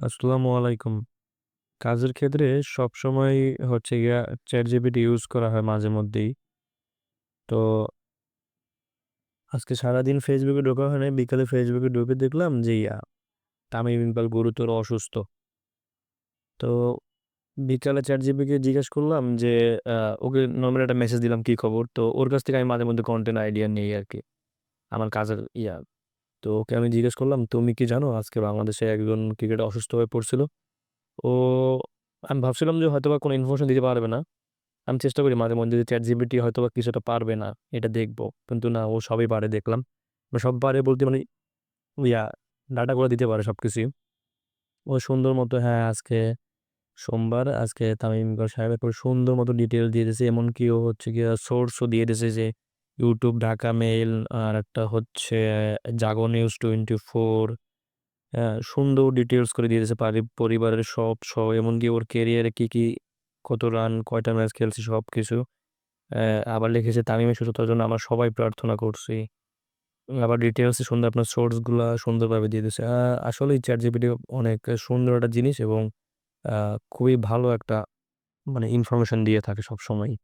আসসালামু আলাইকুম। কাজের ক্ষেত্রে সবসময় হচ্ছে গিয়া ChatGPT ইউজ করা হয় মাঝেমধ্যেই। তো আজকে সারাদিন ফেসবুকে ঢোকা হয় নাই। বিকালে ফেসবুকে ঢুকে দেখলাম যে তামিম ইকবাল গুরুতর অসুস্থ। তো বিকালে ChatGPT কে জিজ্ঞেস করলাম যে আ ওকে নরমালি একটা মেসেজ দিলাম, "কি খবর?" তো ওর কাছ থেকে আমি মাঝেমধ্যে কনটেন্ট আইডিয়া নেই আরকি। আমার কাজের তো ওকে আমি জিজ্ঞেস করলাম, "তুমি কি জানো আজকে বাংলাদেশে একজন ক্রিকেটার অসুস্থ হয়ে পড়ছিল?" ও আমি ভাবছিলাম যে হয়তোবা কোনো ইনফরমেশন দিতে পারবে না। আমি চেষ্টা করি মাঝে মধ্যে যে ChatGPT হয়তোবা কিছুটা পারবে না, এটা দেখবো। কিন্তু না, ও সবই পারে দেখলাম। সব পারে বলতে মানে ইয়া ডাটা করে দিতে পারে সবকিছুই। ও সুন্দর মতো হ্যাঁ, আজকে সোমবার, আজকে তামিম ইকবাল সাহেবের পুরো সুন্দর মতো ডিটেইলস দিয়ে দিছে। এমনকি ও হচ্ছে গিয়া সোর্সও দিয়ে দিছে যে YouTube, ঢাকা মেইল, আরেকটা হচ্ছে জাগো নিউজ 24। হ্যাঁ, সুন্দর ডিটেইলস করে দিয়ে দিছে পরিবারের সব এমনকি ওর ক্যারিয়ারে কি কত রান, কয়টা ম্যাচ খেলছে সবকিছু। আবার লিখেছে তামিমের সুস্থতার জন্য আমরা সবাই প্রার্থনা করছি। আবার ডিটেইলসে সুন্দর আপনার সোর্স গুলা সুন্দরভাবে দিয়ে দিছে। আসলেই ChatGPT অনেক সুন্দর একটা জিনিস এবং আ খুবই ভালো একটা মানে ইনফরমেশন দিয়ে থাকে সবসময়ই।